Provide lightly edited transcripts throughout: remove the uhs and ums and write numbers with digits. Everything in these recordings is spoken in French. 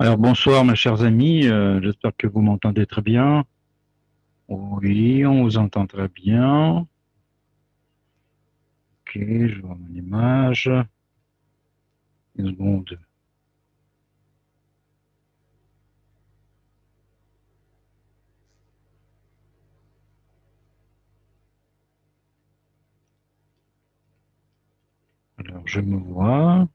Alors bonsoir mes chers amis, j'espère que vous m'entendez très bien. Oui, on vous entend très bien. Ok, je vois mon image. Une seconde. Alors je me vois.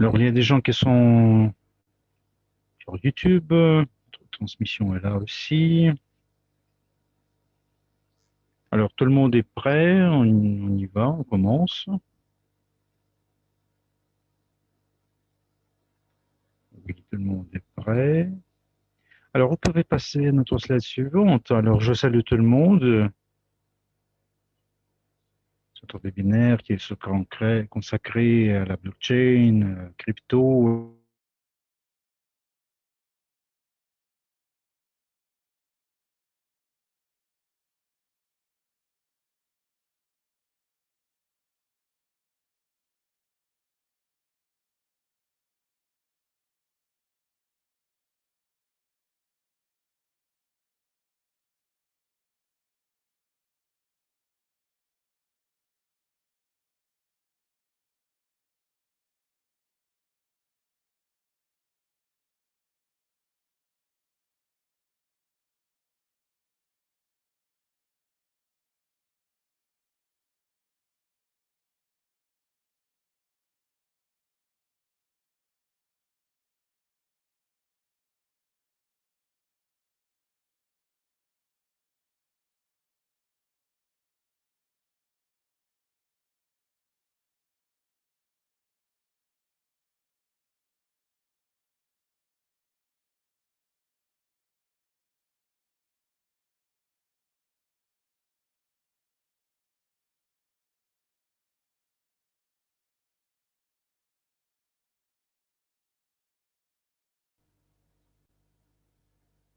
Alors il y a des gens qui sont sur YouTube. Notre transmission est là aussi. Alors tout le monde est prêt, on y va, on commence. Oui, tout le monde est prêt. Alors vous pouvez passer à notre slide suivante. Alors je salue tout le monde. C'est un webinaire qui est consacré à la blockchain, crypto.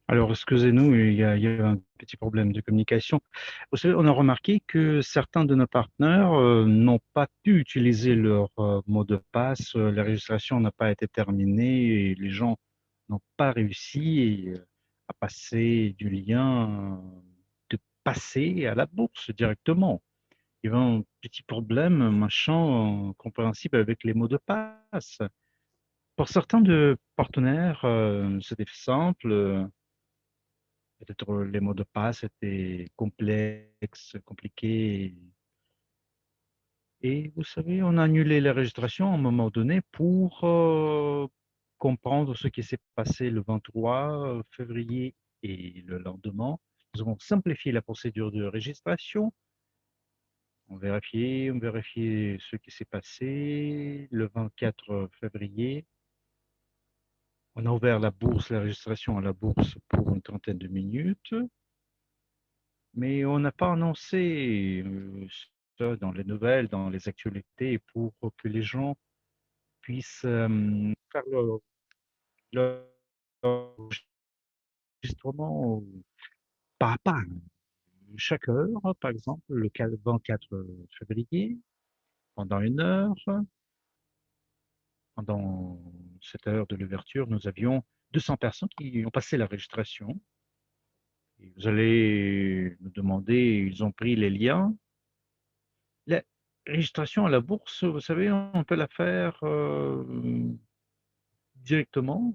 Alors, excusez-nous, il y a un petit problème de communication. Vous savez, on a remarqué que certains de nos partenaires n'ont pas pu utiliser leur mot de passe. La registration n'a pas été terminée et les gens n'ont pas réussi à passer du lien, de passer à la bourse directement. Il y avait un petit problème, machin, compréhensible avec les mots de passe. Pour certains de partenaires, c'était simple. Peut-être les mots de passe étaient complexes, compliqués. Et vous savez, on a annulé la registration à un moment donné pour comprendre ce qui s'est passé le 23 février et le lendemain. Nous avons simplifié la procédure de registration. On vérifié ce qui s'est passé le 24 février. On a ouvert la bourse, la registration à la bourse pour une trentaine de minutes. Mais on n'a pas annoncé ça dans les nouvelles, dans les actualités, pour que les gens puissent faire leur enregistrement pas à pas, chaque heure, par exemple, le 24 février, pendant une heure, pendant cette heure de l'ouverture, nous avions 200 personnes qui ont passé la registration. Et vous allez nous demander, ils ont pris les liens. La registration à la bourse, vous savez, on peut la faire directement.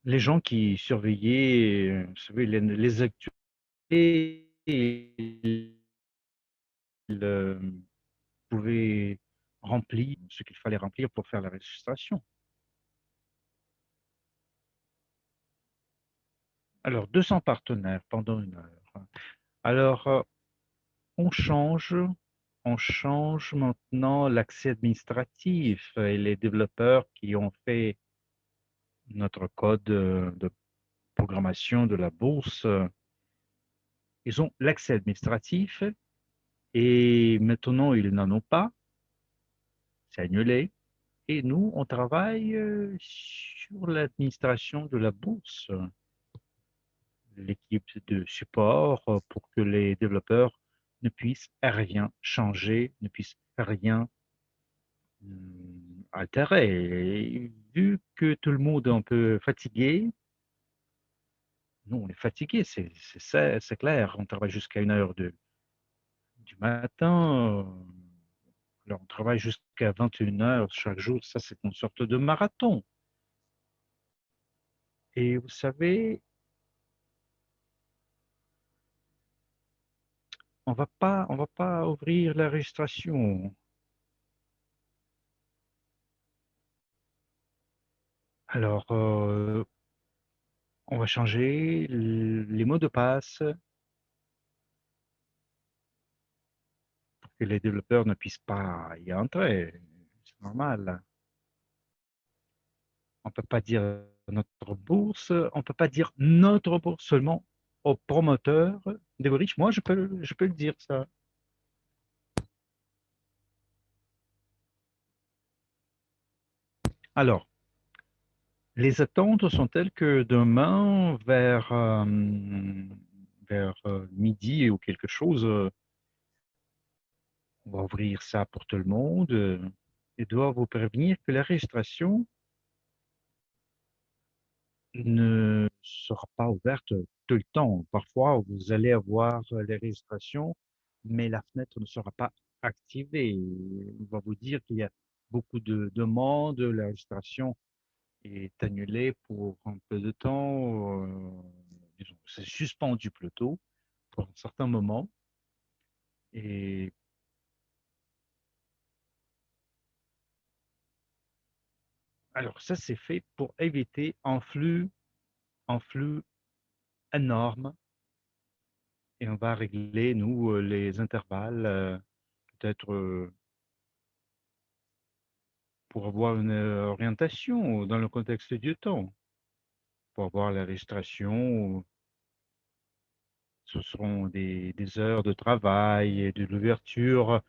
Les gens qui surveillaient, vous savez, les actualités, ils pouvaient remplir ce qu'il fallait remplir pour faire la registration. Alors, 200 partenaires pendant une heure. Alors, on change, on change maintenant l'accès administratif et les développeurs qui ont fait notre code de programmation de la bourse, ils ont l'accès administratif et maintenant ils n'en ont pas, c'est annulé. Et nous, on travaille sur l'administration de la bourse. l'équipe de support pour que les développeurs ne puissent rien changer, ne puissent rien altérer. Et vu que tout le monde est un peu fatigué, nous, on est fatigué, c'est clair. On travaille jusqu'à 1 heure du matin. Alors, on travaille jusqu'à 21 heures chaque jour. Ça, c'est une sorte de marathon. Et vous savez, on va pas ouvrir la registration. Alors, on va changer les mots de passe pour que les développeurs ne puissent pas y entrer. C'est normal. On ne peut pas dire notre bourse, on ne peut pas dire notre bourse seulement aux promoteurs des bridge. Moi, je peux le dire, ça. Alors, les attentes sont telles que demain, vers midi ou quelque chose, on va ouvrir ça pour tout le monde et doit vous prévenir que la registration ne sera pas ouverte tout le temps. Parfois, vous allez avoir les registrations, mais la fenêtre ne sera pas activée. On va vous dire qu'il y a beaucoup de demandes, la registration est annulée pour un peu de temps. Disons, c'est suspendu plutôt pour un certain moment. Et alors, ça, c'est fait pour éviter un flux énorme et on va régler, nous, les intervalles, peut-être pour avoir une orientation dans le contexte du temps, pour avoir la registration. Ce seront des heures de travail et de l'ouverture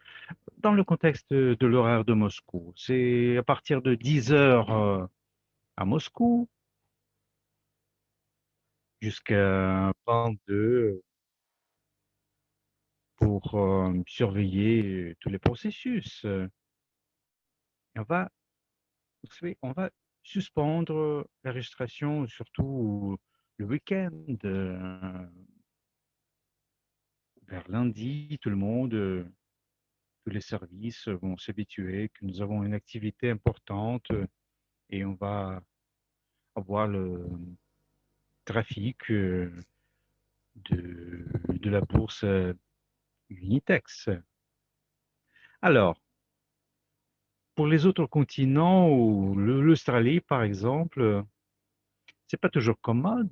dans le contexte de l'horaire de Moscou. C'est à partir de 10 heures à Moscou jusqu'à 22 pour surveiller tous les processus. Et vous savez, on va suspendre la registration, surtout le week-end. Vers lundi, tout le monde, tous les services vont s'habituer que nous avons une activité importante et on va avoir le trafic de la bourse Unitex. Alors, pour les autres continents ou l'Australie, par exemple, c'est pas toujours commode.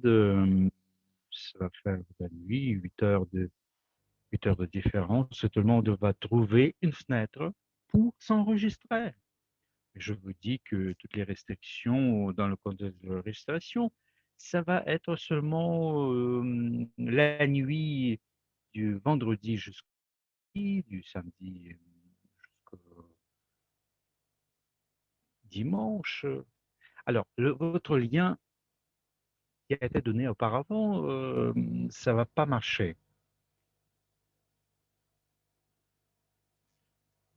Ça va faire de la nuit, 8 heures de différence. Tout le monde va trouver une fenêtre pour s'enregistrer. Je vous dis que toutes les restrictions dans le contexte de la registration, ça va être seulement la nuit du vendredi jusqu'au du samedi jusqu'au dimanche. Alors, votre lien qui a été donné auparavant, ça va pas marcher.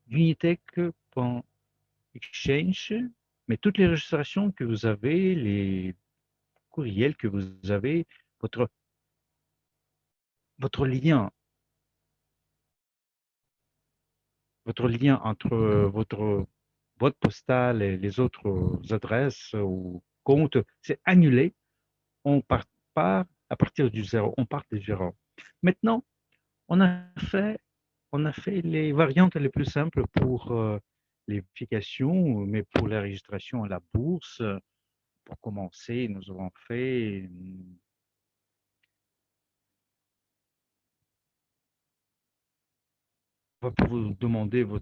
Unitech.exchange, mais toutes les registrations que vous avez, les courriels que vous avez, votre, votre lien votre lien entre votre boîte postale et les autres adresses ou comptes, c'est annulé. On part pas à partir du zéro, on part de zéro. Maintenant, on a fait, on a fait les variantes les plus simples pour les vérifications, mais pour la registration à la bourse, pour commencer, nous avons fait, on va vous demander vos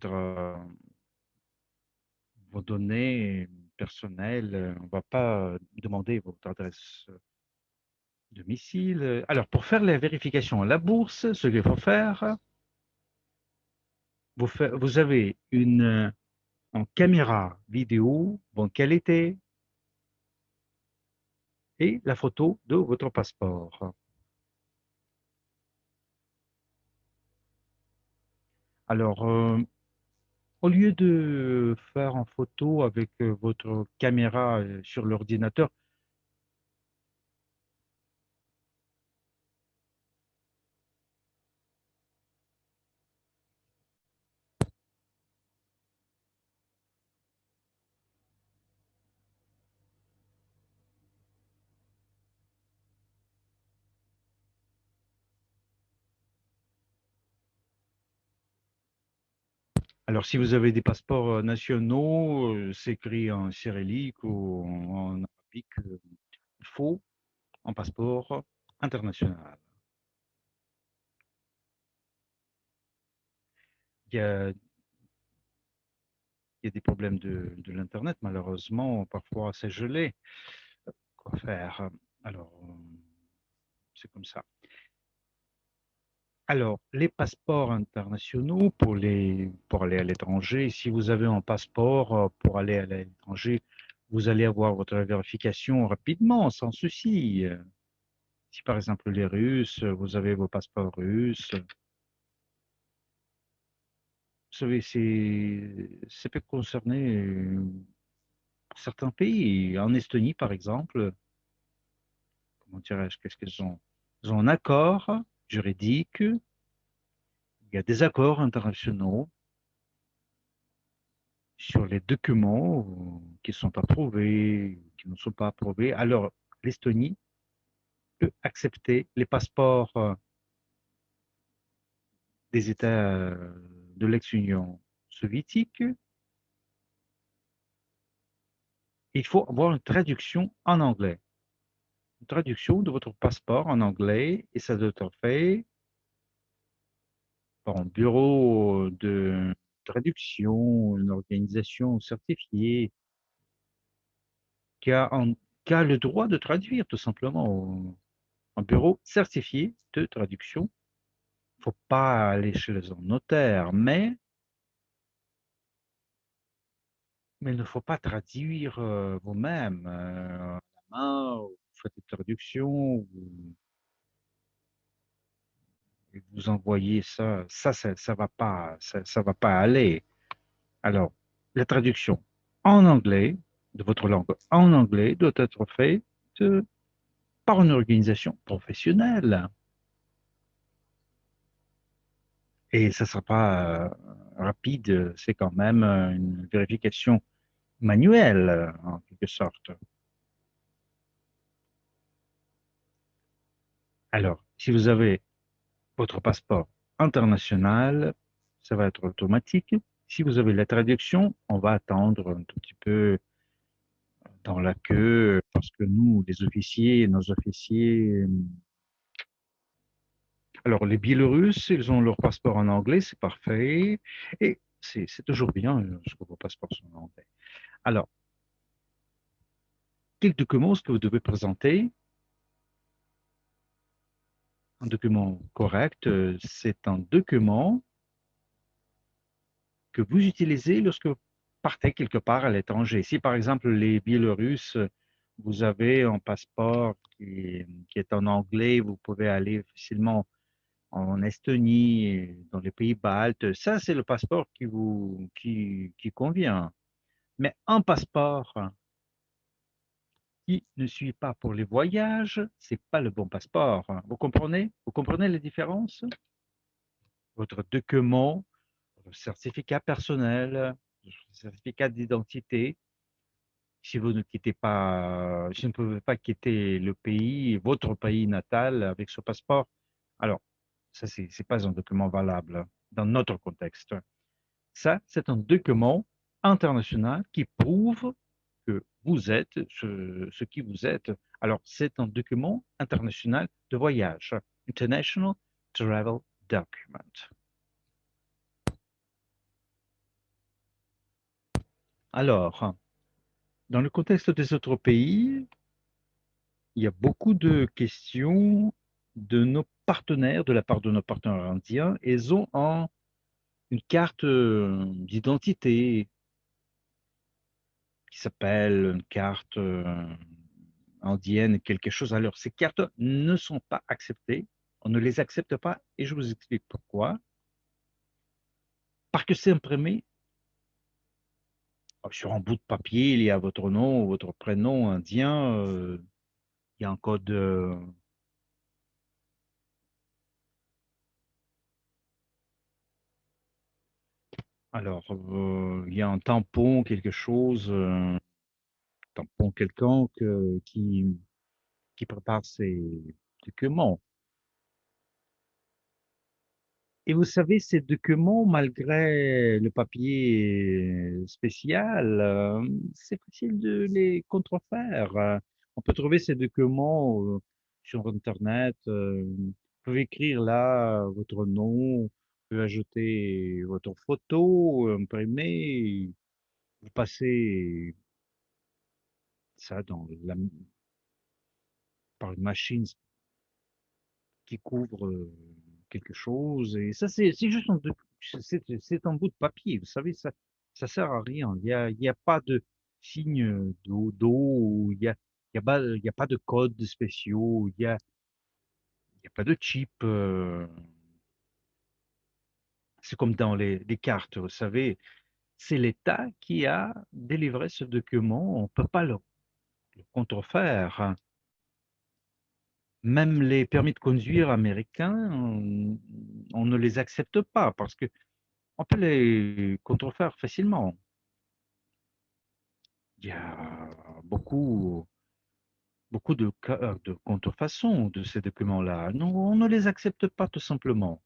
données personnelles, on ne va pas demander votre adresse domicile. Alors, pour faire la vérification à la bourse, ce qu'il faut faire, vous avez une caméra vidéo, bonne qualité et la photo de votre passeport. Alors, au lieu de faire en photo avec votre caméra sur l'ordinateur, alors si vous avez des passeports nationaux, c'est écrit en cyrillique ou en arabique, il faut un passeport international. Il y a, il y a des problèmes de l'Internet, malheureusement, parfois c'est gelé. Quoi faire? Alors, c'est comme ça. Alors, les passeports internationaux pour aller à l'étranger, si vous avez un passeport pour aller à l'étranger, vous allez avoir votre vérification rapidement, sans souci. Si par exemple les Russes, vous avez vos passeports russes, vous savez, ça peut concerner certains pays. En Estonie, par exemple, comment dirais-je, qu'est-ce qu'ils ont? Ils ont un accord juridique, il y a des accords internationaux sur les documents qui sont approuvés, qui ne sont pas approuvés. Alors, l'Estonie peut accepter les passeports des États de l'ex-Union soviétique. Il faut avoir une traduction en anglais. Une traduction de votre passeport en anglais et ça doit être fait par un bureau de traduction, une organisation certifiée qui a, qui a le droit de traduire tout simplement. Un bureau certifié de traduction. Il ne faut pas aller chez un notaire, mais il ne faut pas traduire vous-même à la main, ou vous faites une traduction, vous envoyez ça, ça va pas, ça va pas aller. Alors, la traduction en anglais, de votre langue en anglais, doit être faite par une organisation professionnelle. Et ça ne sera pas rapide, c'est quand même une vérification manuelle, en quelque sorte. Alors, si vous avez votre passeport international, ça va être automatique. Si vous avez la traduction, on va attendre un tout petit peu dans la queue parce que nous, les officiers, nos officiers, alors les Biélorusses, ils ont leur passeport en anglais, c'est parfait. Et c'est toujours bien lorsque vos passeports sont en anglais. Alors, quel document est-ce que vous devez présenter? Un document correct, c'est un document que vous utilisez lorsque vous partez quelque part à l'étranger. Si par exemple les Biélorusses, vous avez un passeport qui est en anglais, vous pouvez aller facilement en Estonie, dans les pays baltes, ça c'est le passeport qui convient. Mais un passeport qui ne suit pas pour les voyages, c'est pas le bon passeport. Vous comprenez? Vous comprenez la différence? Votre document, votre certificat personnel, votre certificat d'identité, si vous ne quittez pas, si vous ne pouvez pas quitter le pays, votre pays natal avec ce passeport, alors ça, c'est pas un document valable dans notre contexte. Ça, c'est un document international qui prouve que vous êtes ce qui vous êtes. Alors, c'est un document international de voyage, International Travel Document. Alors, dans le contexte des autres pays, il y a beaucoup de questions de nos partenaires, de la part de nos partenaires indiens. Ils ont une carte d'identité qui s'appelle une carte indienne, quelque chose. Alors, ces cartes ne sont pas acceptées. On ne les accepte pas et je vous explique pourquoi. parce que c'est imprimé sur un bout de papier, il y a votre nom, votre prénom indien, il y a un code. Alors, il y a un tampon, quelque chose, tampon quelconque qui prépare ces documents. Et vous savez, ces documents, malgré le papier spécial, c'est facile de les contrefaire. On peut trouver ces documents sur Internet. Vous pouvez écrire là votre nom, vous pouvez ajouter votre photo, imprimer, vous passez ça par une machine qui couvre quelque chose. Et ça, c'est juste c'est un bout de papier. Vous savez, ça sert à rien. Il y a pas de signe d'eau, il y a pas de code spéciaux, il y a pas de chip. C'est comme dans les cartes, vous savez. C'est l'État qui a délivré ce document. On ne peut pas le contrefaire, hein. Même les permis de conduire américains, on ne les accepte pas parce que on peut les contrefaire facilement. Il y a beaucoup, beaucoup de cas de contrefaçon de ces documents-là. Non, on ne les accepte pas tout simplement.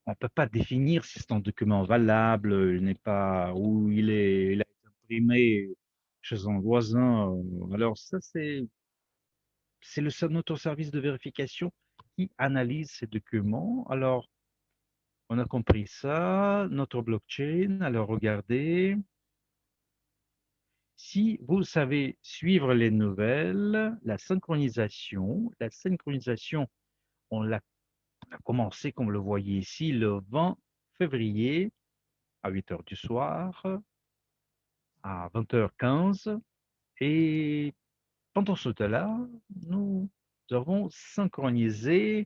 On ne peut pas définir si c'est un document valable, il n'est pas, ou il a été imprimé chez un voisin. Alors ça, c'est notre service de vérification qui analyse ces documents. Alors, on a compris ça, notre blockchain. Alors, regardez, si vous savez suivre les nouvelles, la synchronisation, on a commencé, comme vous le voyez ici, le 20 février à 8 heures du soir, à 20h15. Et pendant ce temps-là, nous avons synchronisé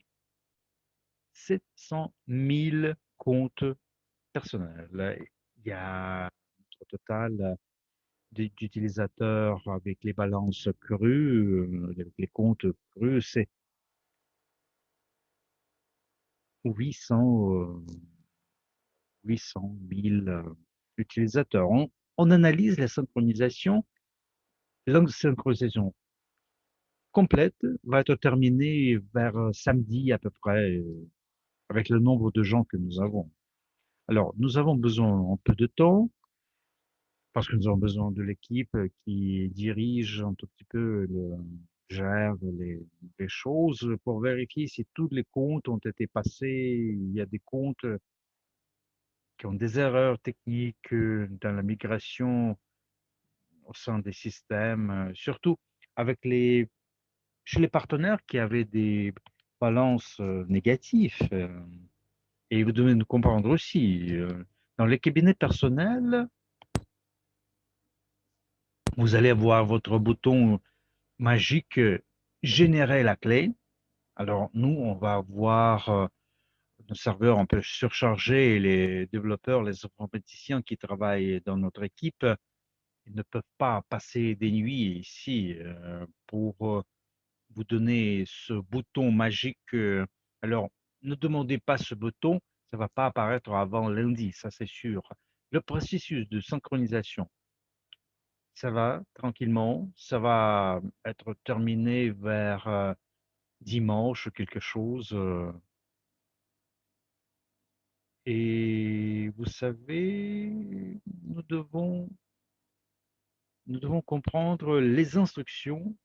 700 000 comptes personnels. Il y a au total d'utilisateurs avec les balances crues, avec les comptes crus, c'est 800, 800 000 utilisateurs. On analyse la synchronisation complète va être terminée vers samedi à peu près, avec le nombre de gens que nous avons. Alors, nous avons besoin un peu de temps, parce que nous avons besoin de l'équipe qui dirige un tout petit peu, gère les choses pour vérifier si tous les comptes ont été passés. Il y a des comptes qui ont des erreurs techniques dans la migration au sein des systèmes, surtout avec chez les partenaires qui avaient des balances négatives. Et vous devez nous comprendre aussi, dans les cabinets personnels, vous allez avoir votre bouton magique générer la clé. Alors nous, on va avoir nos serveurs un peu surchargés et les développeurs, les informaticiens qui travaillent dans notre équipe, ils ne peuvent pas passer des nuits ici pour vous donner ce bouton magique. Alors, ne demandez pas ce bouton, ça ne va pas apparaître avant lundi, ça c'est sûr. Le processus de synchronisation, ça va tranquillement, ça va être terminé vers dimanche, quelque chose. Et vous savez, nous devons comprendre les instructions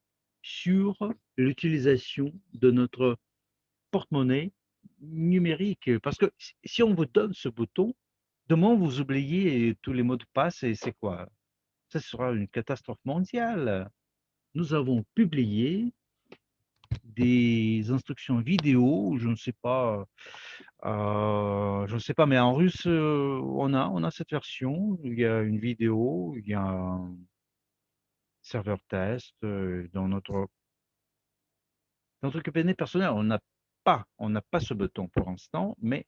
sur l'utilisation de notre porte-monnaie numérique. Parce que si on vous donne ce bouton, demain vous oubliez tous les mots de passe et c'est quoi? Ça sera une catastrophe mondiale. Nous avons publié des instructions vidéo, je ne sais pas, mais en russe, on a cette version. Il y a une vidéo, il y a un serveur test dans notre cabinet personnel. On n'a pas ce bouton pour l'instant, mais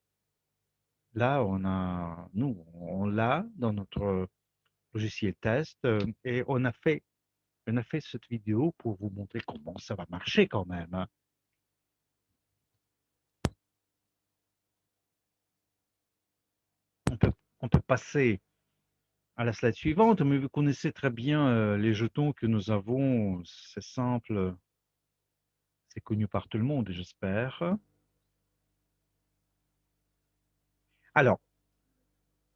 Là, on l'a dans notre logiciel test et on a fait cette vidéo pour vous montrer comment ça va marcher quand même, hein. On peut, on peut passer à la slide suivante, mais vous connaissez très bien les jetons que nous avons. C'est simple, c'est connu par tout le monde, j'espère. Alors,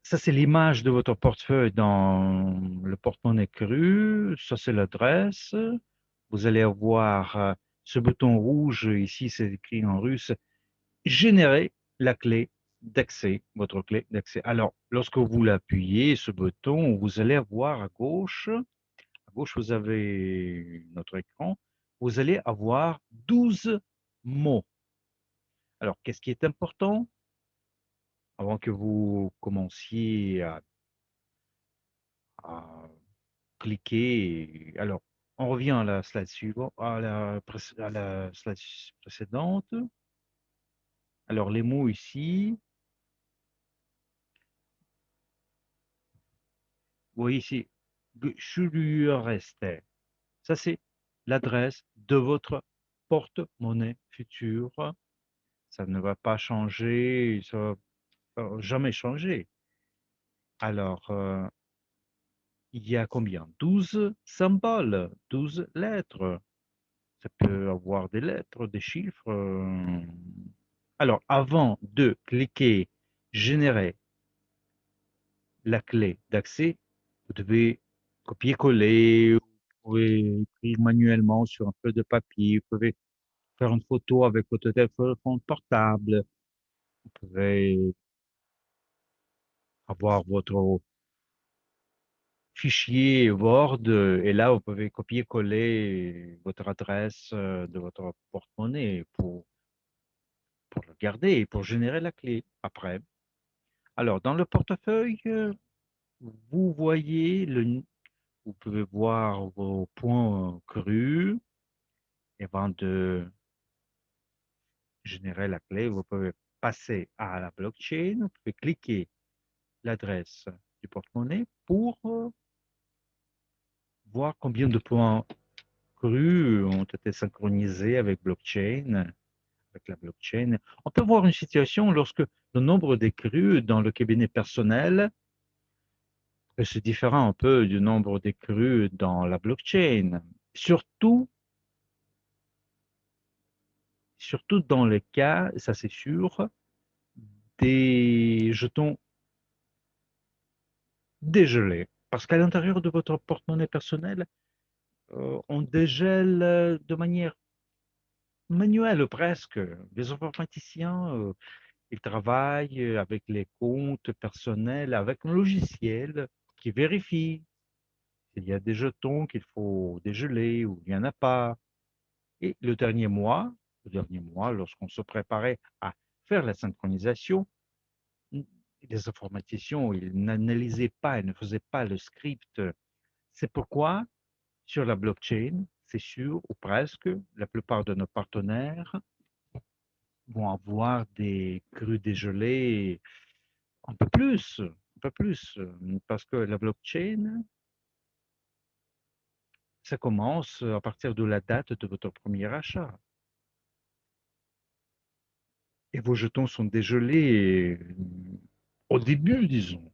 ça, c'est l'image de votre portefeuille dans le porte-monnaie cru. Ça, c'est l'adresse. Vous allez avoir ce bouton rouge ici, c'est écrit en russe, générer la clé d'accès, votre clé d'accès. Alors, lorsque vous l'appuyez, ce bouton, vous allez avoir à gauche, vous avez notre écran, vous allez avoir 12 mots. Alors, qu'est-ce qui est important avant que vous commenciez à cliquer? Alors, on revient à la slide suivante, à la slide précédente. Alors, les mots ici, vous voyez ici, reste. Ça, c'est l'adresse de votre porte-monnaie future. Ça ne va pas changer, ça va jamais changer. Alors, il y a combien? 12 symboles, 12 lettres. Ça peut avoir des lettres, des chiffres. Alors, avant de cliquer générer la clé d'accès, vous devez copier-coller, vous pouvez écrire manuellement sur un peu de papier, vous pouvez faire une photo avec votre téléphone portable, vous pouvez avoir votre fichier Word et là, vous pouvez copier-coller votre adresse de votre porte-monnaie pour le garder et pour générer la clé après. Alors, dans le portefeuille, vous voyez vous pouvez voir vos points crus et avant de générer la clé, vous pouvez passer à la blockchain, vous pouvez cliquer l'adresse du porte-monnaie pour voir combien de points crus ont été synchronisés avec blockchain, avec la blockchain. On peut voir une situation lorsque le nombre des crus dans le cabinet personnel c'est différent un peu du nombre des crus dans la blockchain. Surtout, surtout dans les cas, ça c'est sûr, des jetons dégelés. Parce qu'à l'intérieur de votre porte-monnaie personnel, on dégèle de manière manuelle presque. Les informaticiens, ils travaillent avec les comptes personnels, avec un logiciel qui vérifie s'il y a des jetons qu'il faut dégeler ou il n'y en a pas. Et le dernier mois, lorsqu'on se préparait à faire la synchronisation, les informaticiens, ils n'analysaient pas, ils ne faisaient pas le script. C'est pourquoi, sur la blockchain, c'est sûr, ou presque, la plupart de nos partenaires vont avoir des crues dégelées un peu plus, parce que la blockchain, ça commence à partir de la date de votre premier achat. Et vos jetons sont dégelés au début, disons.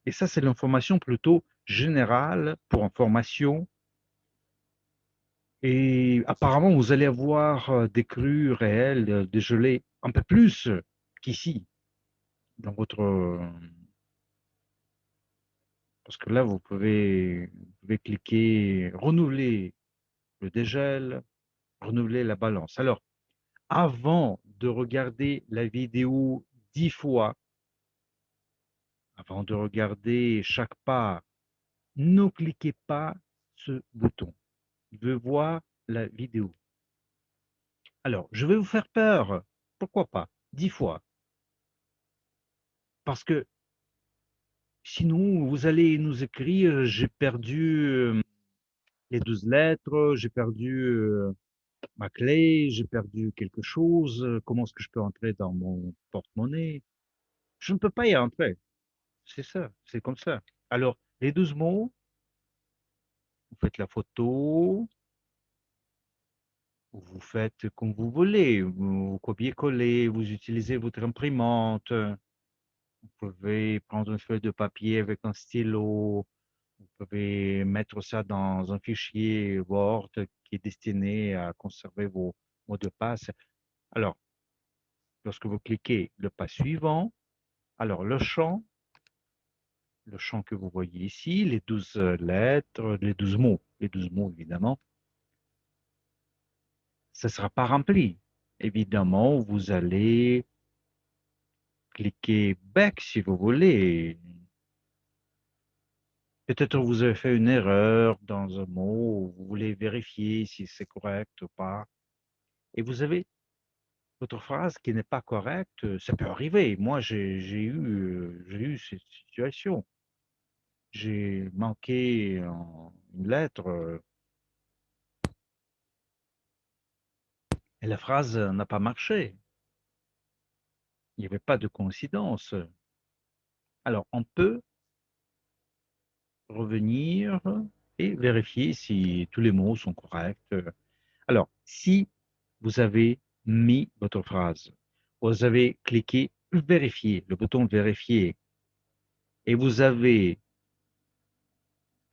Et ça, c'est l'information plutôt générale pour information. Et apparemment, vous allez avoir des crues réelles dégelées un peu plus qu'ici, dans votre... parce que là, vous pouvez cliquer renouveler le dégel, renouveler la balance. Alors, avant de regarder la vidéo 10 fois, avant de regarder chaque pas, ne cliquez pas ce bouton. Je veux voir la vidéo. Alors, je vais vous faire peur. Pourquoi pas? 10 fois. Parce que sinon, vous allez nous écrire, j'ai perdu les 12 lettres, j'ai perdu ma clé, j'ai perdu quelque chose, comment est-ce que je peux entrer dans mon porte-monnaie? Je ne peux pas y entrer. C'est ça, c'est comme ça. Alors, les 12 mots, vous faites la photo, vous faites comme vous voulez, vous copiez-collez, vous utilisez votre imprimante, vous pouvez prendre une feuille de papier avec un stylo, vous pouvez mettre ça dans un fichier Word qui est destiné à conserver vos mots de passe. Alors, lorsque vous cliquez le pas suivant, alors le champ que vous voyez ici, les 12 lettres, les 12 mots évidemment, ça ne sera pas rempli. Évidemment, vous allez cliquer Back si vous voulez. Peut-être vous avez fait une erreur dans un mot, vous voulez vérifier si c'est correct ou pas. Et vous avez votre phrase qui n'est pas correcte. Ça peut arriver. Moi, j'ai eu cette situation. J'ai manqué une lettre et la phrase n'a pas marché. Il n'y avait pas de coïncidence. Alors, on peut revenir et vérifier si tous les mots sont corrects. Alors, si vous avez mis votre phrase, vous avez cliqué vérifier, le bouton vérifier, et vous avez,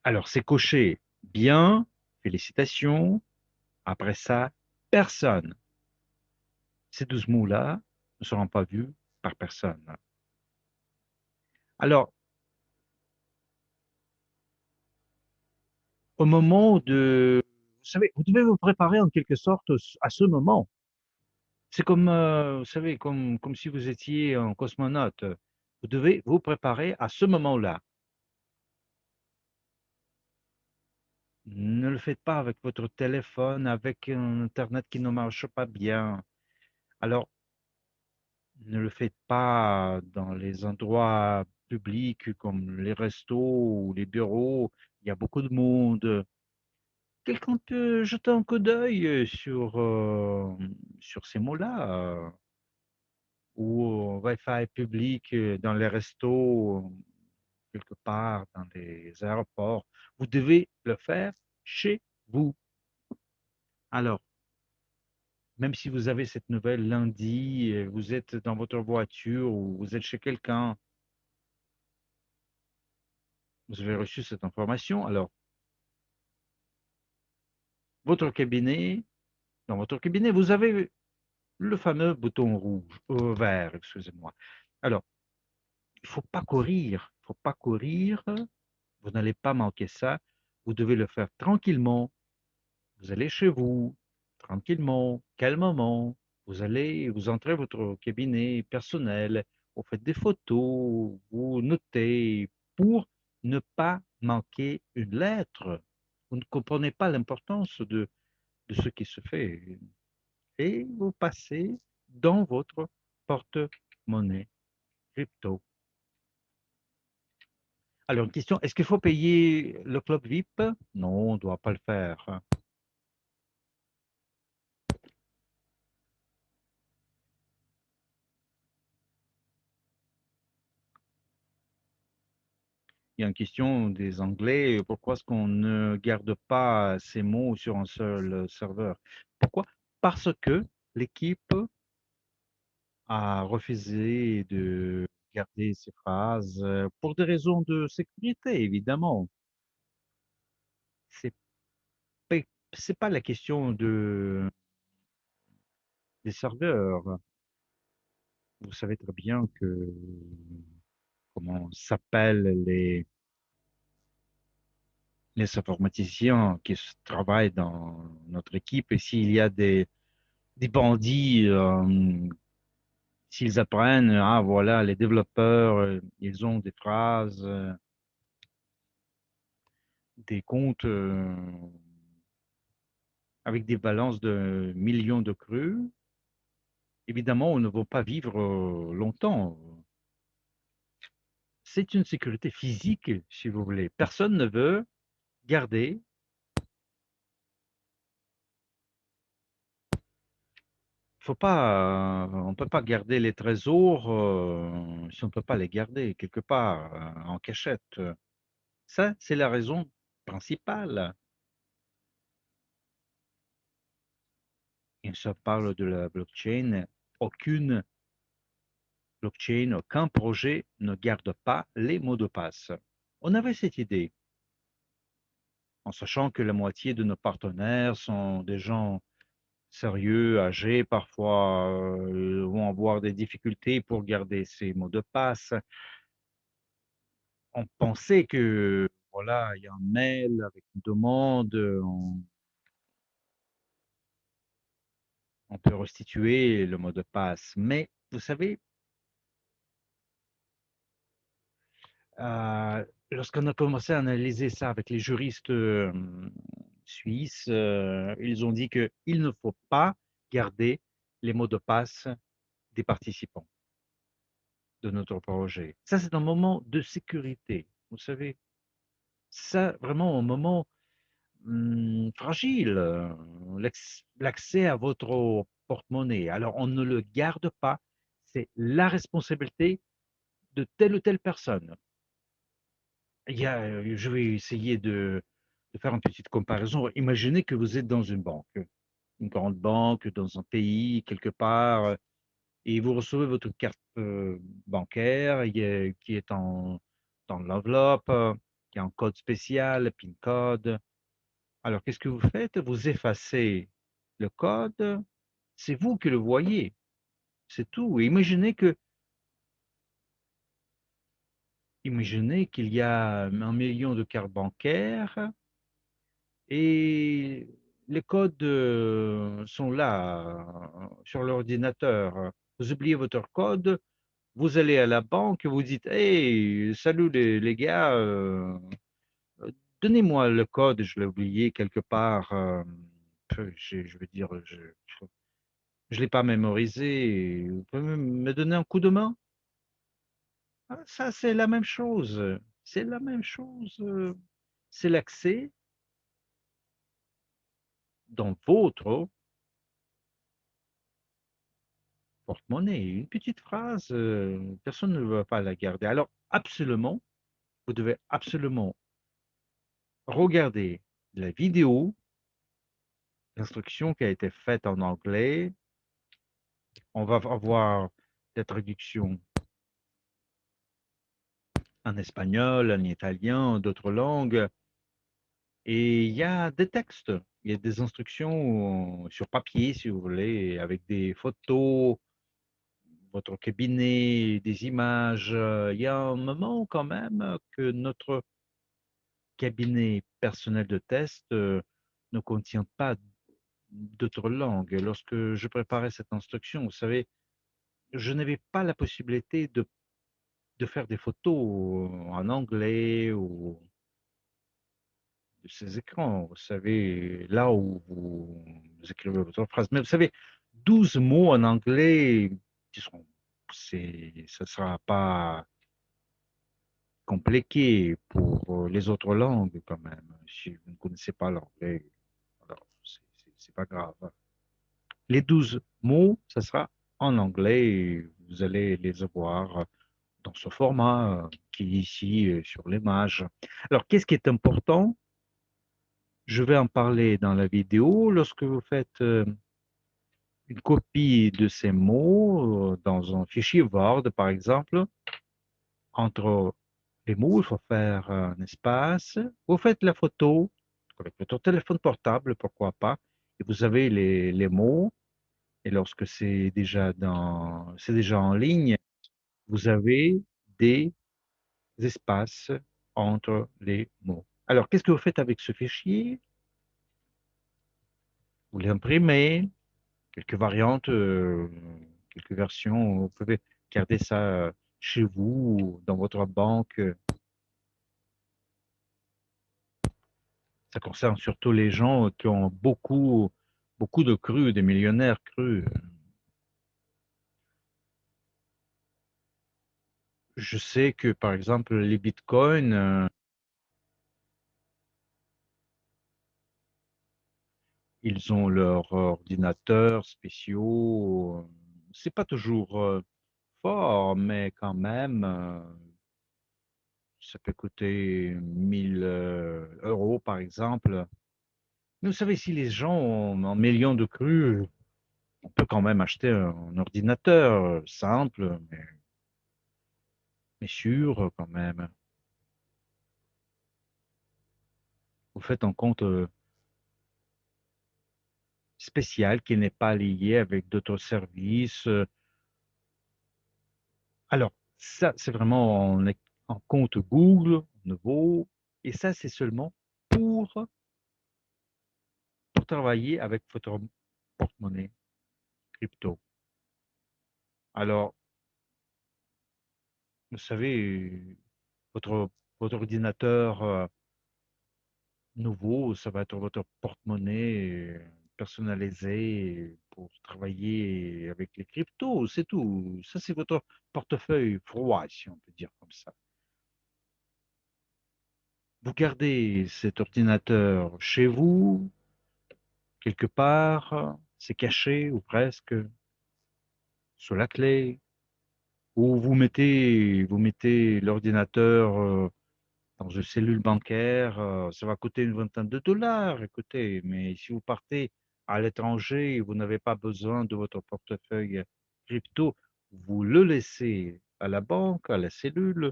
alors c'est coché bien, félicitations. Après ça, personne. Ces 12 mots-là ne seront pas vus par personne. Alors, au moment de, vous savez, vous devez vous préparer en quelque sorte à ce moment. C'est comme, vous savez, comme si vous étiez un cosmonaute. Vous devez vous préparer à ce moment-là. Ne le faites pas avec votre téléphone, avec un Internet qui ne marche pas bien. Alors, ne le faites pas dans les endroits publics comme les restos ou les bureaux. Il y a beaucoup de monde. Quelqu'un peut jeter un coup d'œil sur ces mots-là, ou au Wi-Fi public dans les restos, quelque part dans les aéroports. Vous devez le faire chez vous. Alors, même si vous avez cette nouvelle lundi, vous êtes dans votre voiture ou vous êtes chez quelqu'un, vous avez reçu cette information. Alors, votre cabinet, dans votre cabinet, vous avez le fameux bouton rouge, vert, excusez-moi. Alors, il ne faut pas courir, il ne faut pas courir. Vous n'allez pas manquer ça. Vous devez le faire tranquillement. Vous allez chez vous, tranquillement, calmement. Vous allez, vous entrez à votre cabinet personnel, vous faites des photos, vous notez pour ne pas manquer une lettre. Vous ne comprenez pas l'importance de ce qui se fait. Et vous passez dans votre porte-monnaie crypto. Alors, une question, est-ce qu'il faut payer le club VIP? Non, on ne doit pas le faire. Il y a une question des Anglais. Pourquoi est-ce qu'on ne garde pas ces mots sur un seul serveur? Pourquoi? Parce que l'équipe a refusé de garder ces phrases pour des raisons de sécurité, évidemment. C'est pas, c'est pas la question des serveurs. Vous savez très bien que comment s'appellent les informaticiens qui travaillent dans notre équipe et s'il y a des bandits, s'ils apprennent, ah voilà, les développeurs, ils ont des phrases, des comptes avec des balances de millions de crus, évidemment, on ne va pas vivre longtemps. C'est une sécurité physique, si vous voulez. Personne ne veut garder faut pas, on peut pas garder les trésors si on ne peut pas les garder quelque part en cachette. Ça, c'est la raison principale. Et ça parle de la blockchain. Aucune blockchain, aucun projet ne garde pas les mots de passe. On avait cette idée, en sachant que la moitié de nos partenaires sont des gens sérieux, âgés, parfois vont avoir des difficultés pour garder ces mots de passe. On pensait que, voilà, il y a un mail avec une demande, on peut restituer le mot de passe. Mais vous savez, lorsqu'on a commencé à analyser ça avec les juristes suisses, ils ont dit qu'il ne faut pas garder les mots de passe des participants de notre projet. Ça, c'est un moment de sécurité. Vous savez, ça, vraiment un moment fragile, l'accès à votre porte-monnaie. Alors, on ne le garde pas. C'est la responsabilité de telle ou telle personne. Je vais essayer de faire une petite comparaison. Imaginez que vous êtes dans une grande banque, dans un pays, quelque part, et vous recevez votre carte bancaire qui est dans l'enveloppe, qui a un code spécial, PIN code. Alors, qu'est-ce que vous faites? Vous effacez le code, c'est vous qui le voyez, c'est tout. Et imaginez qu'il y a 1 million de cartes bancaires et les codes sont là sur l'ordinateur. Vous oubliez votre code, vous allez à la banque, vous dites, hey, salut les gars, donnez-moi le code, je l'ai oublié quelque part. Je veux dire, je ne l'ai pas mémorisé. Vous pouvez me donner un coup de main? Ah, ça, c'est la même chose. C'est la même chose. C'est l'accès dans votre porte-monnaie. Une petite phrase, personne ne va pas la garder. Alors, absolument, vous devez absolument regarder la vidéo, l'instruction qui a été faite en anglais. On va avoir la traduction en espagnol, en italien, d'autres langues. Et il y a des textes, il y a des instructions sur papier, si vous voulez, avec des photos, votre cabinet, des images. Il y a un moment quand même que notre cabinet personnel de test ne contient pas d'autres langues. Lorsque je préparais cette instruction, vous savez, je n'avais pas la possibilité de faire des photos en anglais ou de ces écrans. Vous savez, là où vous écrivez votre phrase. Mais vous savez, 12 mots en anglais, ça ne sera pas compliqué pour les autres langues quand même. Si vous ne connaissez pas l'anglais, alors c'est pas grave. Les 12 mots, ça sera en anglais et vous allez les avoir dans ce format qui est ici sur l'image. Alors, qu'est-ce qui est important? Je vais en parler dans la vidéo. Lorsque vous faites une copie de ces mots dans un fichier Word, par exemple, entre les mots, il faut faire un espace. Vous faites la photo avec votre téléphone portable, pourquoi pas, et vous avez les mots. Et lorsque c'est déjà en ligne, vous avez des espaces entre les mots. Alors, qu'est-ce que vous faites avec ce fichier? Vous l'imprimez, quelques variantes, quelques versions. Vous pouvez garder ça chez vous, ou dans votre banque. Ça concerne surtout les gens qui ont beaucoup de crus, des millionnaires crus. Je sais que, par exemple, les bitcoins, Ils ont leurs ordinateurs spéciaux. C'est pas toujours fort, mais quand même, ça peut coûter 1000 euros, par exemple. Mais vous savez, si les gens ont un million de cru, on peut quand même acheter un ordinateur simple, mais sûr quand même. Vous faites un compte spécial qui n'est pas lié avec d'autres services. Alors, ça, c'est vraiment en compte Google, nouveau, et ça, c'est seulement pour, pour travailler avec votre porte-monnaie crypto. Alors, vous savez, votre, votre ordinateur nouveau, ça va être votre porte-monnaie personnalisé pour travailler avec les cryptos, c'est tout. Ça, c'est votre portefeuille froid, si on peut dire comme ça. Vous gardez cet ordinateur chez vous, quelque part, c'est caché ou presque, sous la clé, ou vous mettez l'ordinateur dans une cellule bancaire, ça va coûter une vingtaine de dollars, écoutez, mais si vous partez à l'étranger et vous n'avez pas besoin de votre portefeuille crypto, vous le laissez à la banque, à la cellule,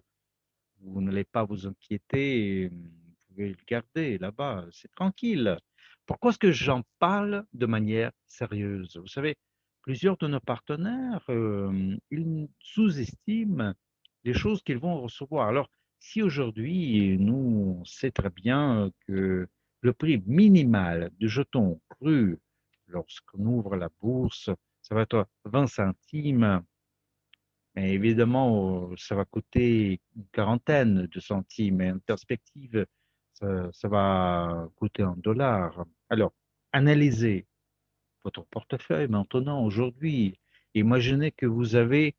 vous n'allez pas vous inquiéter, vous pouvez le garder là-bas, c'est tranquille. Pourquoi est-ce que j'en parle de manière sérieuse? Vous savez, plusieurs de nos partenaires, ils sous-estiment les choses qu'ils vont recevoir. Alors, si aujourd'hui, nous, on sait très bien que le prix minimal du jeton cru, lorsqu'on ouvre la bourse, ça va être 20 centimes, mais évidemment, ça va coûter une quarantaine de centimes. Et en perspective, ça va coûter un dollar. Alors, analysez votre portefeuille maintenant, aujourd'hui. Imaginez que vous avez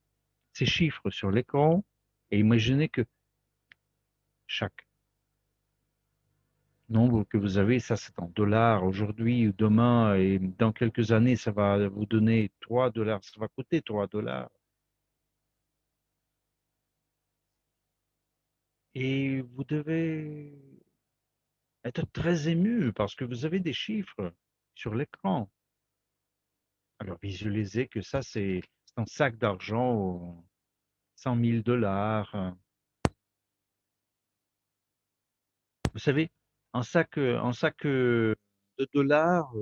ces chiffres sur l'écran et imaginez que chaque nombre que vous avez, ça c'est en dollars aujourd'hui ou demain et dans quelques années, ça va vous donner 3 dollars. Ça va coûter 3 dollars. Et vous devez être très ému parce que vous avez des chiffres sur l'écran. Alors visualisez que ça, c'est un sac d'argent, 100 000 dollars. Vous savez, un sac de dollars,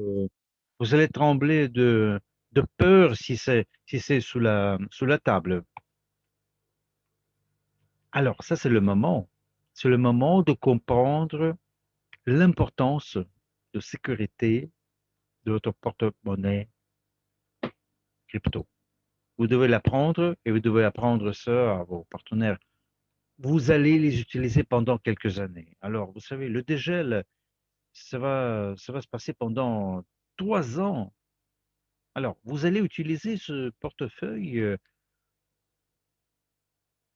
vous allez trembler de peur si c'est sous la table. Alors ça, c'est le moment. C'est le moment de comprendre l'importance de sécurité de votre porte-monnaie crypto. Vous devez l'apprendre et vous devez apprendre ça à vos partenaires. Vous allez les utiliser pendant quelques années. Alors, vous savez, le dégel, ça va se passer pendant 3 ans. Alors, vous allez utiliser ce portefeuille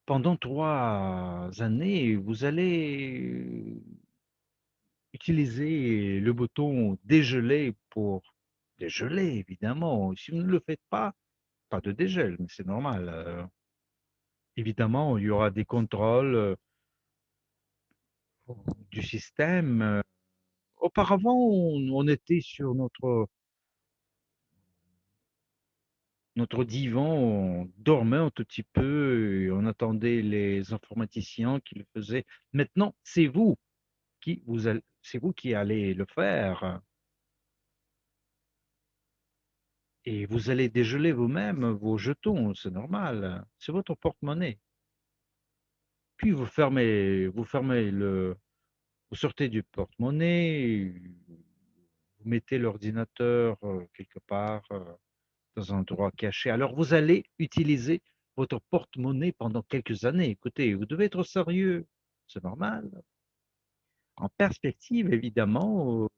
pendant 3 années. Vous allez utiliser le bouton dégeler pour dégeler, évidemment. Si vous ne le faites pas, pas de dégel, mais c'est normal. Évidemment, il y aura des contrôles du système. Auparavant, on était sur notre divan, on dormait un tout petit peu, et on attendait les informaticiens qui le faisaient. Maintenant, c'est vous qui allez le faire et vous allez dégeler vous-même vos jetons, c'est normal. C'est votre porte-monnaie. Puis vous sortez du porte-monnaie, vous mettez l'ordinateur quelque part dans un endroit caché. Alors, vous allez utiliser votre porte-monnaie pendant quelques années. Écoutez, vous devez être sérieux. C'est normal. En perspective, évidemment,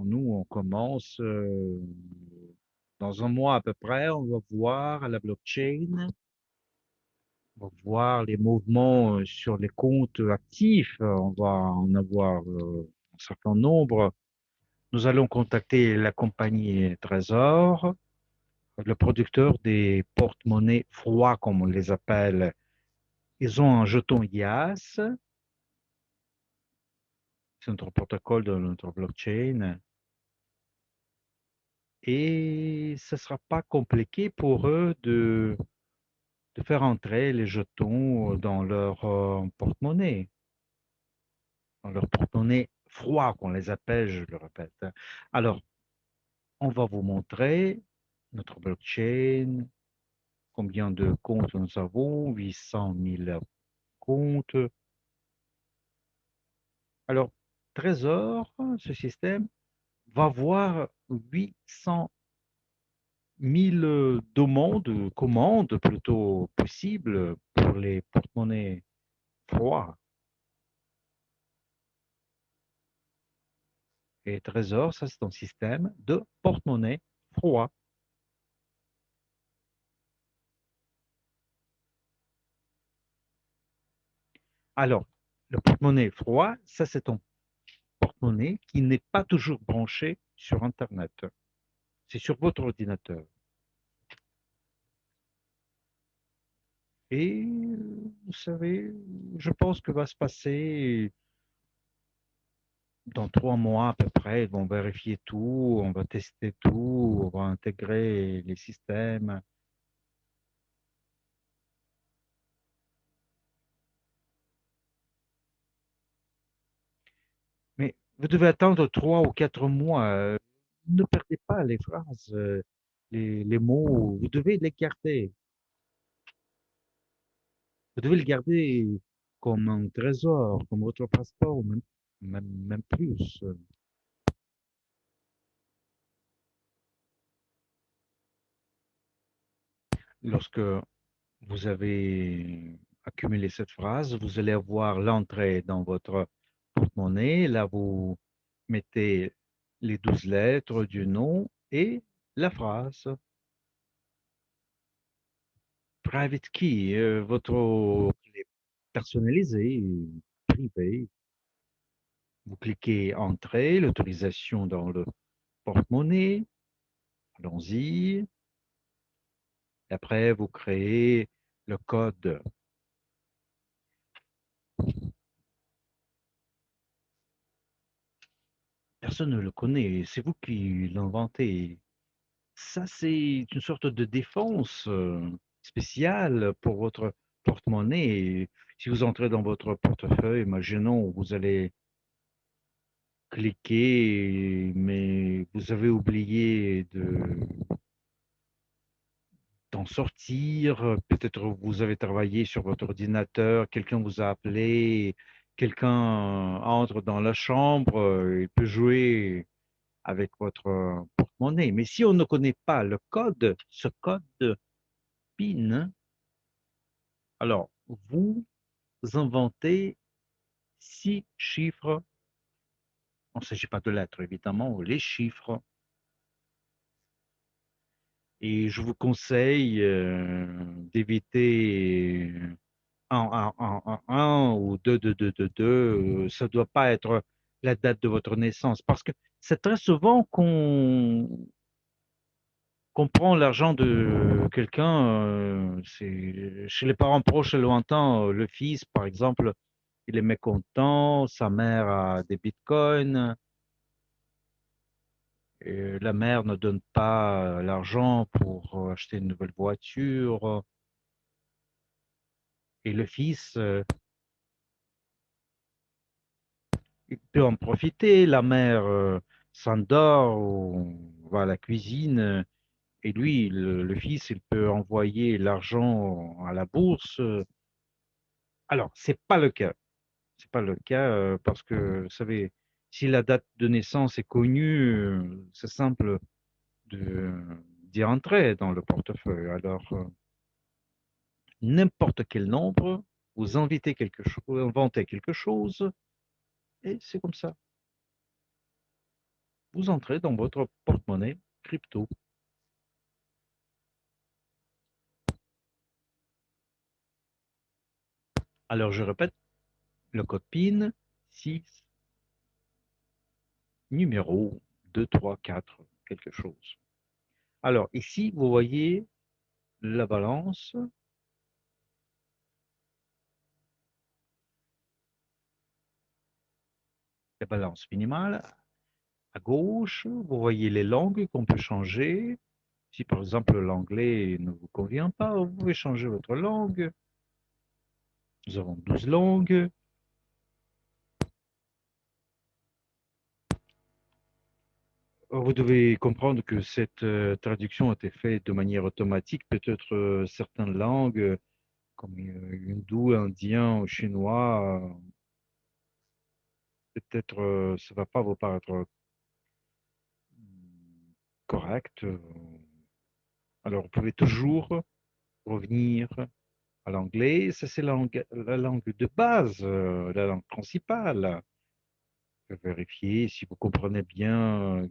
on commence dans un mois à peu près, on va voir la blockchain, on va voir les mouvements sur les comptes actifs. On va en avoir un certain nombre. Nous allons contacter la compagnie Trésor, le producteur des porte-monnaies froids, comme on les appelle. Ils ont un jeton IaaS, c'est notre protocole de notre blockchain, et ce ne sera pas compliqué pour eux de faire entrer les jetons dans leur porte-monnaie, dans leur porte-monnaie froid, qu'on les appelle, je le répète. Alors, on va vous montrer notre blockchain, combien de comptes nous avons, 800 000 comptes. Alors, Trésor, ce système, va voir 800 000 demandes, commandes plutôt possibles pour les porte-monnaies froids. Et Trésor, ça c'est un système de porte-monnaie froid. Alors, le porte-monnaie froid, ça c'est un porte-monnaie qui n'est pas toujours branché sur Internet. C'est sur votre ordinateur. Et vous savez, je pense que va se passer dans 3 mois à peu près. Ils vont vérifier tout, on va tester tout, on va intégrer les systèmes. Mais vous devez attendre 3 ou 4 mois. Ne perdez pas les phrases, les mots. Vous devez les garder. Vous devez le garder comme un trésor, comme votre passeport, même plus. Lorsque vous avez accumulé cette phrase, vous allez avoir l'entrée dans votre porte-monnaie. Là, vous mettez les 12 lettres du nom et la phrase. Private key, votre clé personnalisée, privée. Vous cliquez Entrée, l'autorisation dans le porte-monnaie. Allons-y. Après, vous créez le code. Personne ne le connaît, c'est vous qui l'inventez. Ça, c'est une sorte de défense spéciale pour votre porte-monnaie. Si vous entrez dans votre portefeuille, imaginons, vous allez cliquer, mais vous avez oublié d'en sortir. Peut-être vous avez travaillé sur votre ordinateur, quelqu'un vous a appelé, quelqu'un entre dans la chambre, il peut jouer avec votre porte-monnaie. Mais si on ne connaît pas le code, ce code PIN, alors vous inventez 6 chiffres. Il ne s'agit pas de lettres, évidemment, les chiffres. Et je vous conseille d'éviter un ou deux. Ça ne doit pas être la date de votre naissance. Parce que c'est très souvent qu'on prend l'argent de quelqu'un, c'est chez les parents proches et lointains, le fils, par exemple, il est mécontent, sa mère a des bitcoins, et la mère ne donne pas l'argent pour acheter une nouvelle voiture, et le fils, il peut en profiter, la mère s'endort ou va à la cuisine, et lui, le fils, il peut envoyer l'argent à la bourse. Alors, c'est pas le cas. C'est pas le cas parce que, vous savez, si la date de naissance est connue, c'est simple de d'y entrer dans le portefeuille. Alors, n'importe quel nombre, vous invitez quelque chose, inventez quelque chose, et c'est comme ça. Vous entrez dans votre porte-monnaie crypto. Alors, je répète, le code PIN 6 numéro 2, 3, 4, quelque chose. Alors ici, vous voyez la balance. La balance minimale. À gauche, vous voyez les langues qu'on peut changer. Si par exemple l'anglais ne vous convient pas, vous pouvez changer votre langue. Nous avons 12 langues. Vous devez comprendre que cette traduction a été faite de manière automatique. Peut-être certaines langues, comme hindou, indien ou chinois, peut-être ça ne va pas vous paraître correct. Alors, vous pouvez toujours revenir à l'anglais. Ça, c'est la langue de base, la langue principale. Vous pouvez vérifier si vous comprenez bien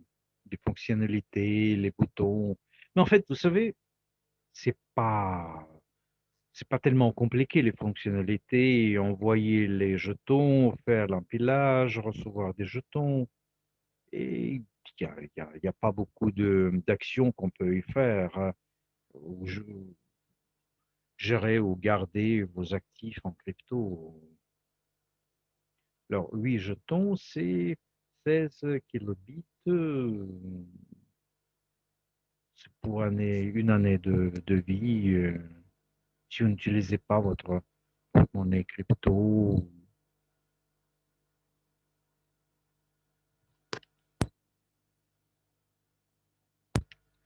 les fonctionnalités, les boutons. Mais en fait, vous savez, c'est pas, c'est pas tellement compliqué les fonctionnalités. Envoyer les jetons, faire l'empilage, recevoir des jetons. Et il y a pas beaucoup d'actions qu'on peut y faire. Ou gérer ou garder vos actifs en crypto. Alors, 8 jetons, c'est 16 kilobits. C'est pour une année de vie. Si vous n'utilisez pas votre monnaie crypto.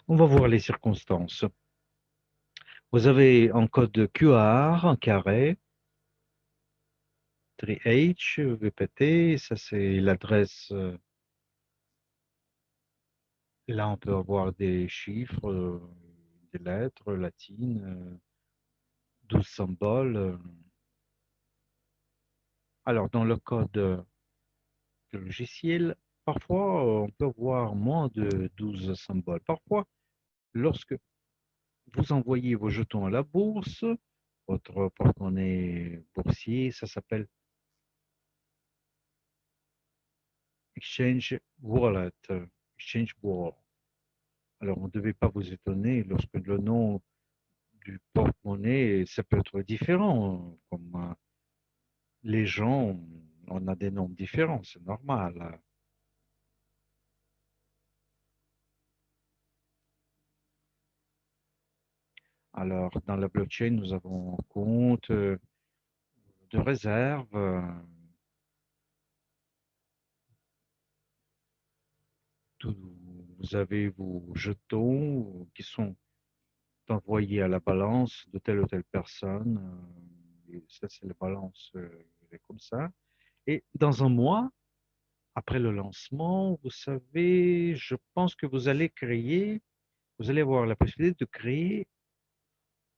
On va voir les circonstances. Vous avez un code QR, un carré, 3H, VPT, ça c'est l'adresse. Là, on peut avoir des chiffres, des lettres latines, 12 symboles. Alors, dans le code logiciel, parfois, on peut avoir moins de 12 symboles. Parfois, lorsque vous envoyez vos jetons à la bourse, votre porte-monnaie boursier, ça s'appelle Exchange Wallet, Exchange Wallet. Alors, on ne devait pas vous étonner lorsque le nom du porte-monnaie, ça peut être différent, comme les gens, on a des noms différents, c'est normal. Alors, dans la blockchain, nous avons un compte de réserve. Vous avez vos jetons qui sont envoyés à la balance de telle ou telle personne. Et ça, c'est la balance comme ça. Et dans un mois, après le lancement, vous savez, je pense que vous allez avoir la possibilité de créer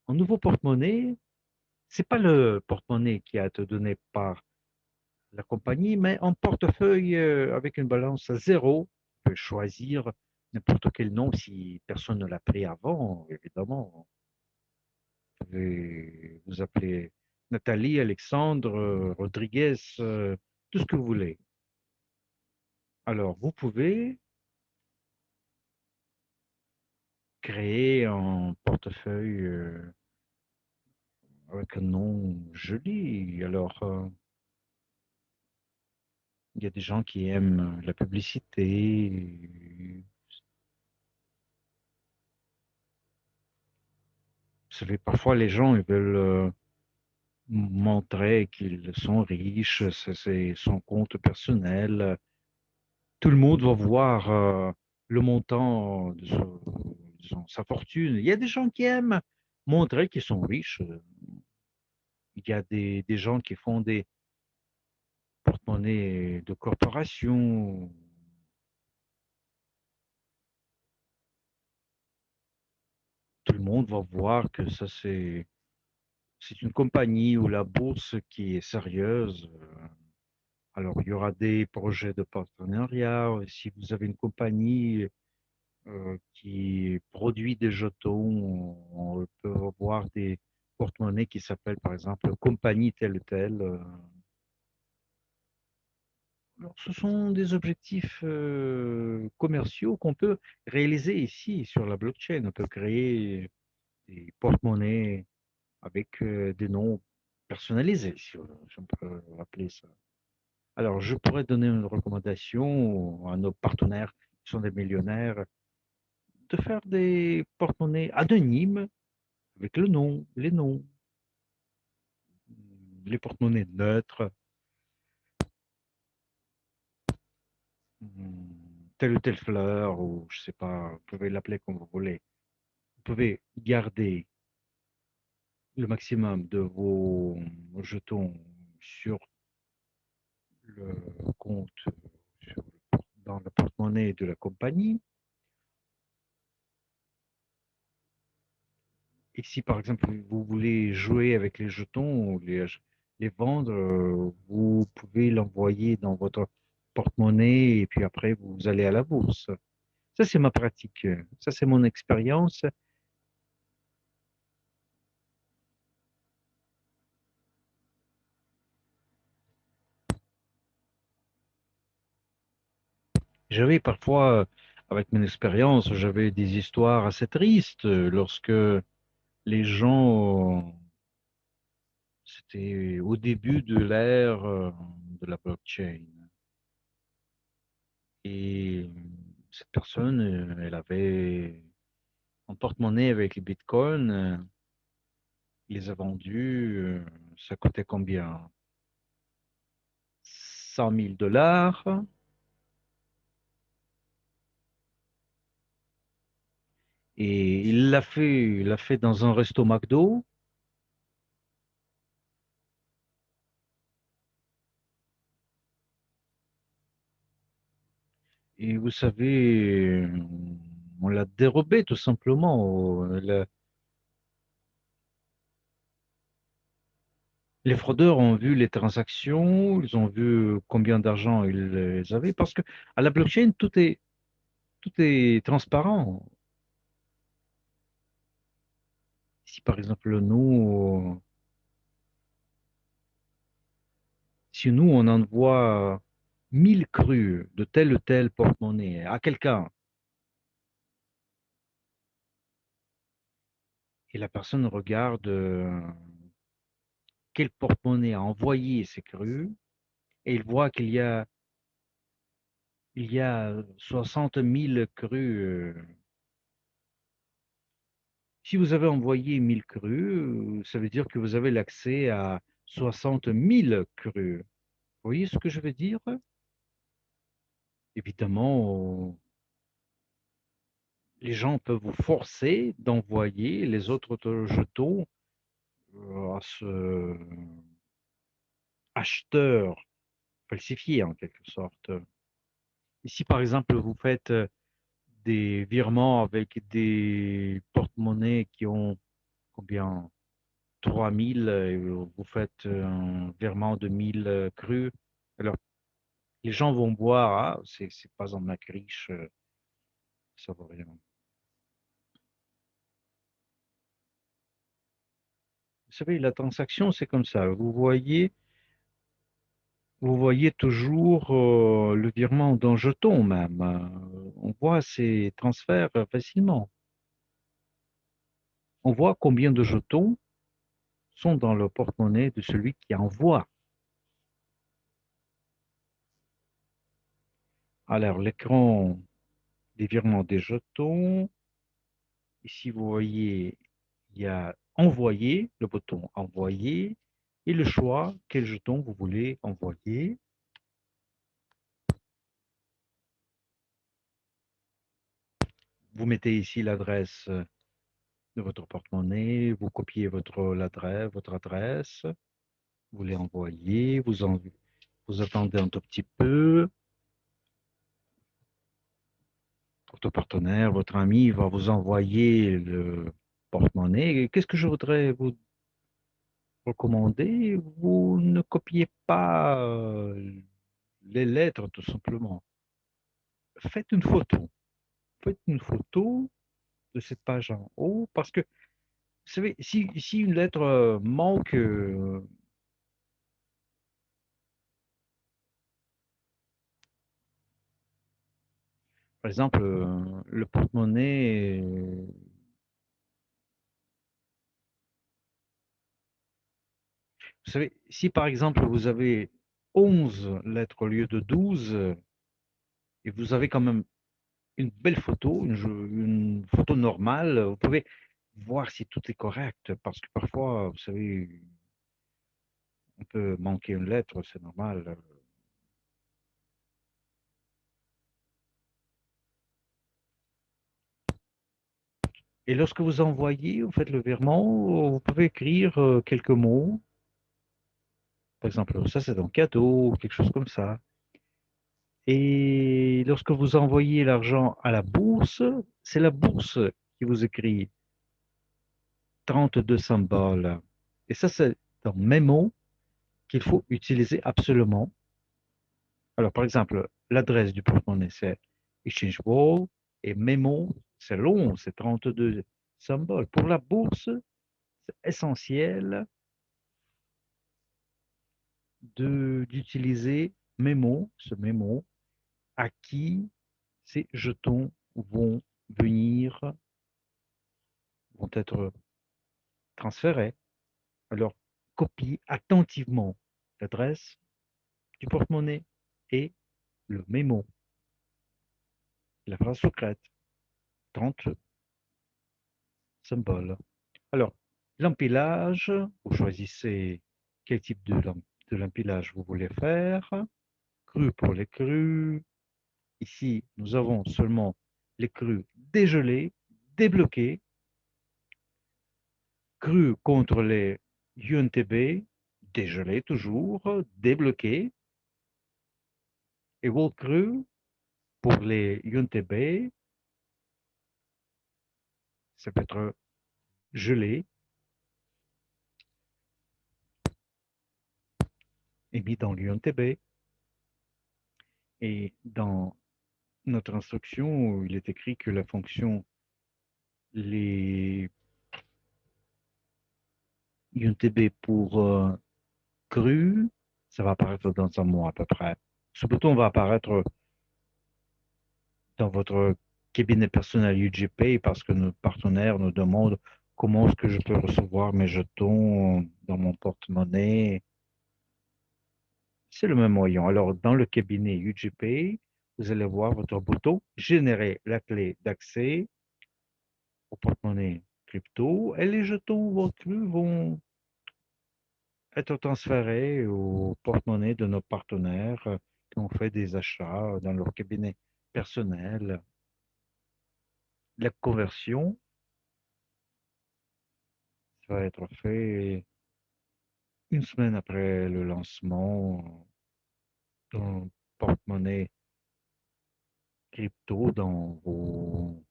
un nouveau porte-monnaie. C'est pas le porte-monnaie qui a été donné par la compagnie, mais en portefeuille avec une balance à zéro, vous pouvez choisir n'importe quel nom si personne ne l'a pris avant, évidemment. Vous pouvez vous appeler Nathalie, Alexandre, Rodriguez, tout ce que vous voulez. Alors, vous pouvez créer un portefeuille avec un nom joli. Alors, il y a des gens qui aiment la publicité. Vous savez, parfois les gens ils veulent montrer qu'ils sont riches, c'est son compte personnel. Tout le monde va voir le montant de sa fortune. Il y a des gens qui aiment montrer qu'ils sont riches. Il y a des gens qui font des porte-monnaies de corporation. Tout le monde va voir que ça, c'est une compagnie ou la bourse qui est sérieuse. Alors, il y aura des projets de partenariat. Si vous avez une compagnie qui produit des jetons, on peut avoir des porte-monnaies qui s'appellent par exemple compagnie telle ou telle. Alors, ce sont des objectifs commerciaux qu'on peut réaliser ici sur la blockchain. On peut créer des porte-monnaies avec des noms personnalisés, si on peut appeler ça. Alors, je pourrais donner une recommandation à nos partenaires qui sont des millionnaires de faire des porte-monnaies anonymes avec le nom, les noms, les porte-monnaies neutres, telle ou telle fleur, ou je sais pas, vous pouvez l'appeler comme vous voulez. Vous pouvez garder le maximum de vos jetons sur le compte, dans le porte-monnaie de la compagnie. Et si par exemple vous voulez jouer avec les jetons ou les vendre, vous pouvez l'envoyer dans votre porte-monnaie et puis après vous allez à la bourse. Ça, c'est ma pratique. Ça, c'est mon expérience. J'avais parfois, avec mon expérience, j'avais des histoires assez tristes lorsque les gens, c'était au début de l'ère de la blockchain. Et cette personne, elle avait un porte-monnaie avec les bitcoins, il les a vendus, ça coûtait combien? 100 000 $. Et il l'a fait dans un resto McDo. Et vous savez, on l'a dérobé tout simplement. Les fraudeurs ont vu les transactions, ils ont vu combien d'argent ils avaient, parce que à la blockchain, tout est transparent. Si par exemple nous, si nous on envoie 1000 crus de tel ou tel porte-monnaie à quelqu'un et la personne regarde quel porte-monnaie a envoyé ces crus et il voit il y a 60 000 crus. Si vous avez envoyé 1000 crus, ça veut dire que vous avez l'accès à 60 000 crus. Vous voyez ce que je veux dire? Évidemment, les gens peuvent vous forcer d'envoyer les autres jetons à ce acheteur falsifié en quelque sorte. Ici, par exemple, vous faites des virements avec des porte-monnaies qui ont combien? 3000, vous faites un virement de 1000 crus. Alors, les gens vont boire, ah, c'est pas un mec riche, ça vaut rien. Vous savez, la transaction, c'est comme ça. Vous voyez toujours le virement d'un jeton même. On voit ces transferts facilement. On voit combien de jetons sont dans le porte-monnaie de celui qui envoie. Alors, l'écran des virements des jetons. Ici, vous voyez, il y a envoyer, le bouton envoyer, et le choix, quel jeton vous voulez envoyer. Vous mettez ici l'adresse de votre porte-monnaie, vous copiez votre adresse, vous l'envoyez, vous attendez un tout petit peu. Votre partenaire, votre ami va vous envoyer le porte-monnaie. Qu'est-ce que je voudrais vous recommander? Vous ne copiez pas les lettres, tout simplement. Faites une photo. Faites une photo de cette page en haut parce que, vous savez, si une lettre manque, Par exemple, le porte-monnaie, vous savez, si par exemple vous avez 11 lettres au lieu de 12, et vous avez quand même une belle photo, une photo normale, vous pouvez voir si tout est correct, parce que parfois, vous savez, on peut manquer une lettre, c'est normal. Et lorsque vous envoyez, vous faites le virement, vous pouvez écrire quelques mots. Par exemple, ça c'est un cadeau, quelque chose comme ça. Et lorsque vous envoyez l'argent à la bourse, c'est la bourse qui vous écrit 32 symboles. Et ça, c'est un mémo qu'il faut utiliser absolument. Alors, par exemple, l'adresse du porte-monnaie, c'est Exchange Wall et mémo, c'est long, c'est 32 symboles. Pour la bourse, c'est essentiel d'utiliser mémo, ce mémo, à qui ces jetons vont venir, vont être transférés. Alors, copie attentivement l'adresse du porte-monnaie et le mémo, la phrase secrète, 30 symboles. Alors, l'empilage, vous choisissez quel type de l'empilage vous voulez faire. Cru pour les crus. Ici, nous avons seulement les crus dégelés, débloqués. Cru contre les UNTB, dégelés toujours, débloqués. Et World Cru pour les UNTB, ça peut être gelé et mis dans l'UNTB. Et dans notre instruction, il est écrit que la fonction les UNTB pour cru, ça va apparaître dans un mois à peu près. Ce bouton va apparaître dans votre cabinet personnel UGPay parce que nos partenaires nous demandent comment est-ce que je peux recevoir mes jetons dans mon porte-monnaie. C'est le même moyen. Alors, dans le cabinet UGPay, vous allez voir votre bouton générer la clé d'accès au porte-monnaie crypto et les jetons vont être transférés au porte-monnaie de nos partenaires qui ont fait des achats dans leur cabinet personnel. La conversion va être faite une semaine après le lancement d'un porte-monnaie crypto dans vos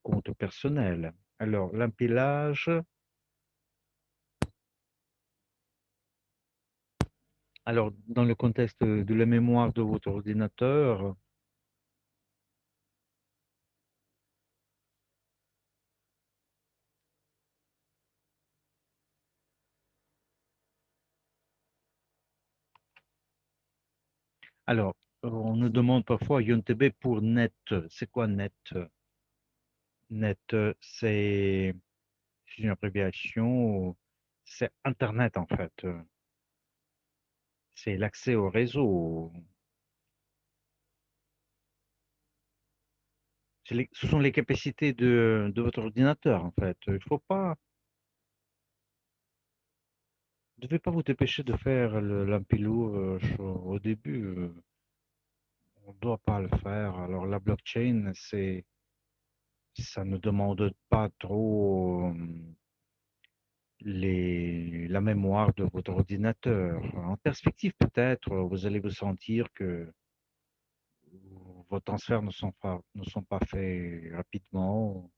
comptes personnels. Alors, l'empilage, alors dans le contexte de la mémoire de votre ordinateur, alors on nous demande parfois YoNTB pour net. C'est quoi net? Net, c'est une abréviation, c'est Internet en fait. C'est l'accès au réseau. Ce sont les capacités de votre ordinateur en fait. Il faut pas, ne devez pas vous dépêcher de faire l'empilage au début. On ne doit pas le faire. Alors la blockchain, ça ne demande pas trop la mémoire de votre ordinateur. En perspective, peut-être, vous allez vous sentir que vos transferts ne sont pas faits rapidement.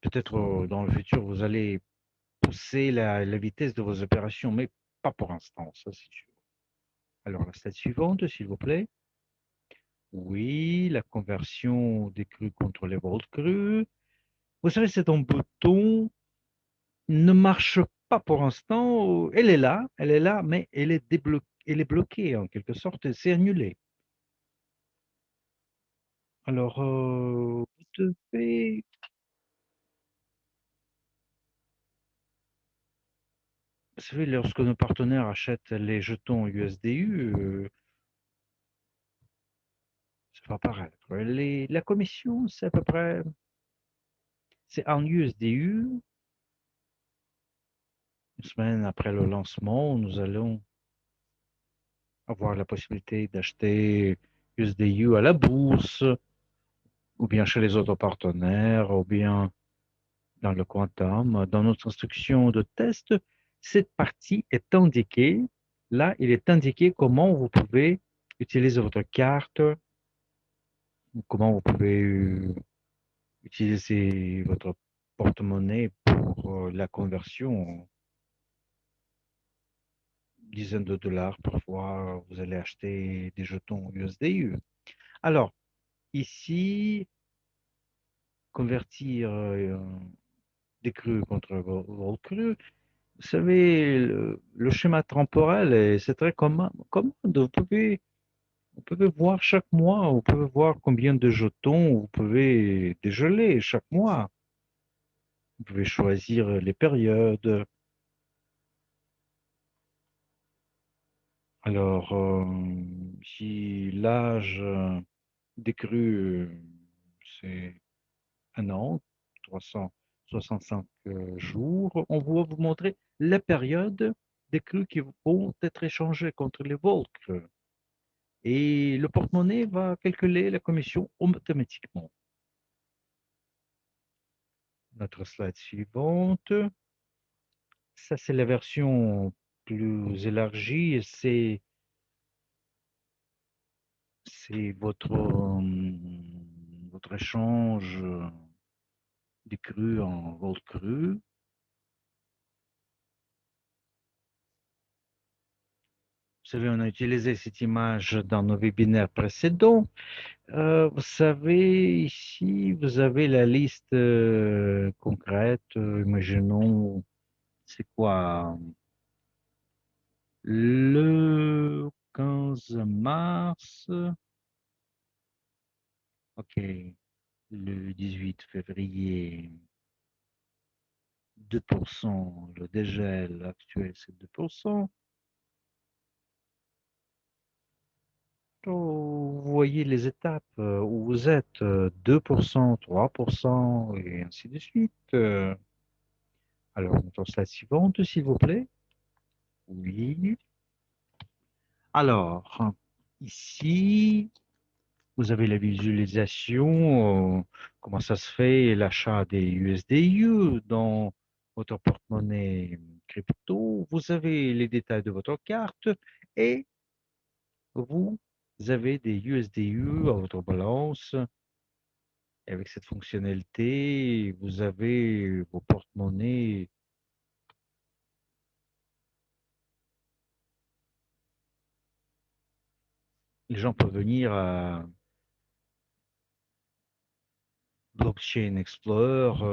Peut-être dans le futur, vous allez pousser la vitesse de vos opérations, mais pas pour l'instant, ça c'est sûr. Alors, la slide suivante, s'il vous plaît. Oui, la conversion des crues contre les volts crus. Vous savez, c'est un bouton ne marche pas pour l'instant. Elle est là, mais elle est bloquée en quelque sorte, c'est annulé. Alors, vous devez, vous savez, lorsque nos partenaires achètent les jetons USDU, ça va apparaître. La commission, c'est à peu près, c'est en USDU. Une semaine après le lancement, nous allons avoir la possibilité d'acheter USDU à la bourse, ou bien chez les autres partenaires, ou bien dans le Quantum. Dans notre instruction de test, cette partie est indiquée. Là, il est indiqué comment vous pouvez utiliser votre carte, comment vous pouvez utiliser votre porte-monnaie pour la conversion en dizaines de dollars. Parfois, vous allez acheter des jetons USDU. Alors, ici, convertir des crues contre vol cru. Vous savez, le schéma temporel, c'est très commun. Vous pouvez voir chaque mois, vous pouvez voir combien de jetons vous pouvez dégeler chaque mois. Vous pouvez choisir les périodes. Alors, si l'âge des crues, c'est un an, 365 jours, on va vous montrer la période des crues qui vont être échangées contre les vôtres. Et le porte-monnaie va calculer la commission automatiquement. Notre slide suivante. Ça, c'est la version plus élargie. C'est votre échange des crues en vol cru. Vous savez, on a utilisé cette image dans nos webinaires précédents. Vous savez, ici, vous avez la liste concrète. Imaginons, c'est quoi? Le 15 mars, ok, le 18 février, 2%, le dégel actuel c'est 2%. Vous voyez les étapes où vous êtes, 2%, 3%, et ainsi de suite. Alors, notre slide suivante, s'il vous plaît. Oui. Alors, ici, vous avez la visualisation, comment ça se fait, l'achat des USDU dans votre porte-monnaie crypto. Vous avez les détails de votre carte et vous avez des USDU à votre balance. Et avec cette fonctionnalité, vous avez vos porte-monnaies. Les gens peuvent venir à Blockchain Explorer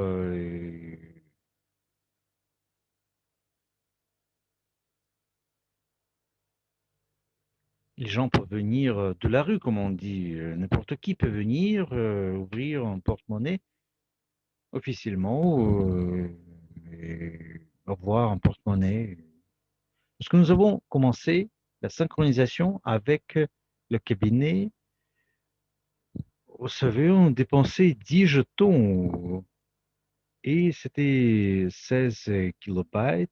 les gens peuvent venir de la rue, comme on dit. N'importe qui peut venir ouvrir un porte-monnaie officiellement et avoir un porte-monnaie. Parce que nous avons commencé la synchronisation avec le cabinet. Vous savez, on dépensait 10 jetons et c'était 16 kilobytes.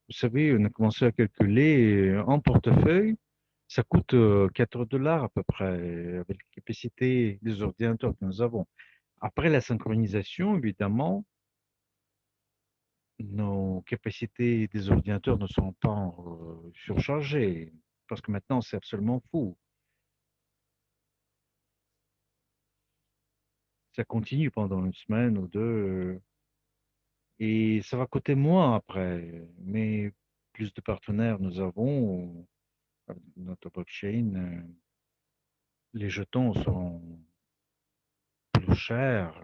Vous savez, on a commencé à calculer en portefeuille. Ça coûte 4 dollars à peu près, avec la capacité des ordinateurs que nous avons. Après la synchronisation, évidemment, nos capacités des ordinateurs ne sont pas surchargées, parce que maintenant, c'est absolument fou. Ça continue pendant une semaine ou deux, et ça va coûter moins après. Mais plus de partenaires nous avons, notre blockchain, les jetons seront cher,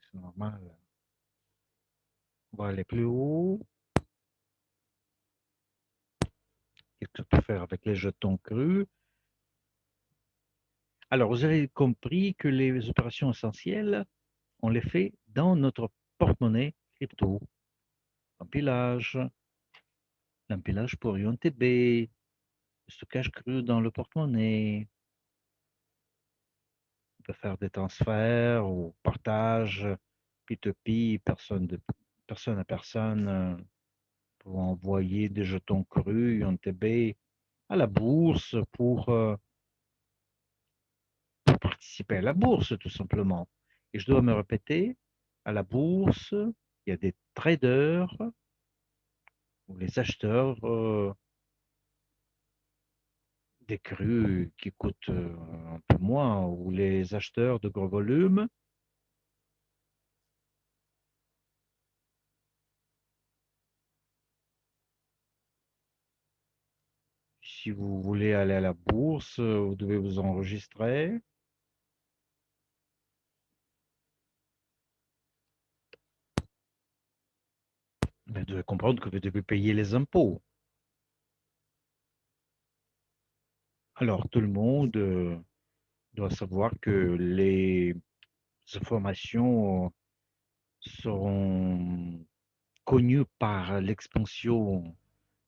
c'est normal. On va aller plus haut. Qu'est-ce que tu peux faire avec les jetons crus? Alors, vous avez compris que les opérations essentielles, on les fait dans notre porte-monnaie crypto. Empilage, l'empilage pour IONTB, le stockage cru dans le porte-monnaie. On peut faire des transferts ou partage, P2P, personne à personne, pour envoyer des jetons crus, IONTB, à la bourse pour participer à la bourse, tout simplement. Et je dois me répéter, à la bourse, il y a des traders ou les acheteurs des crus qui coûtent un peu moins ou les acheteurs de gros volumes. Si vous voulez aller à la bourse, vous devez vous enregistrer. Vous devez comprendre que vous devez payer les impôts. Alors, tout le monde doit savoir que les informations seront connues par l'expansion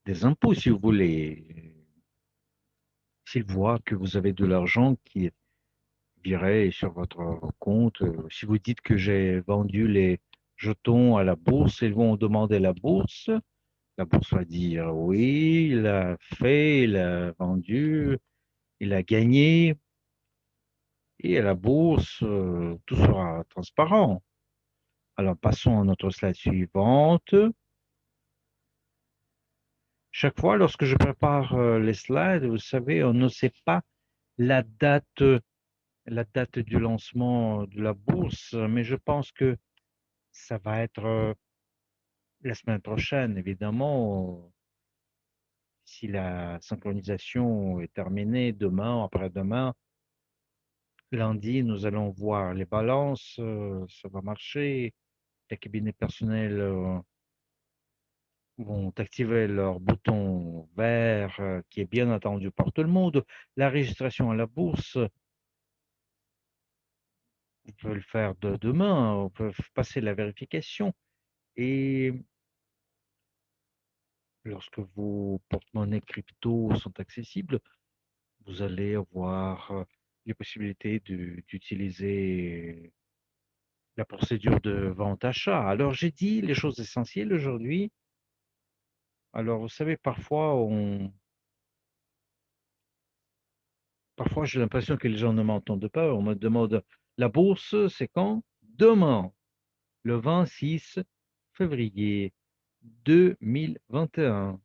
des impôts, si vous voulez. S'ils voient que vous avez de l'argent qui est viré sur votre compte, si vous dites que j'ai vendu les jetons à la bourse, ils vont demander la bourse. La bourse va dire oui, il a fait, il a vendu, il a gagné. Et à la bourse, tout sera transparent. Alors, passons à notre slide suivante. Chaque fois, lorsque je prépare les slides, vous savez, on ne sait pas la date, la date du lancement de la bourse, mais je pense que ça va être la semaine prochaine, évidemment. Si la synchronisation est terminée demain, après-demain, lundi, nous allons voir les balances, ça va marcher. Les cabinets personnels vont activer leur bouton vert qui est bien attendu par tout le monde. La registration à la bourse, on peut le faire demain, on peut passer la vérification et lorsque vos porte-monnaies crypto sont accessibles, vous allez avoir les possibilités d'utiliser la procédure de vente-achat. Alors, j'ai dit les choses essentielles aujourd'hui. Alors, vous savez, parfois j'ai l'impression que les gens ne m'entendent pas. On me demande, la bourse, c'est quand? Demain, le 26 février 2021,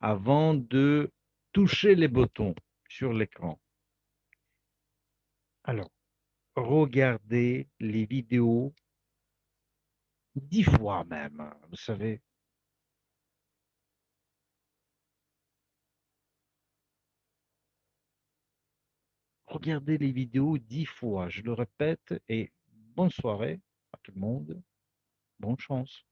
avant de toucher les boutons sur l'écran. Alors, regardez les vidéos 10 fois même, vous savez. Regardez les vidéos 10 fois, je le répète, et bonne soirée à tout le monde, bonne chance.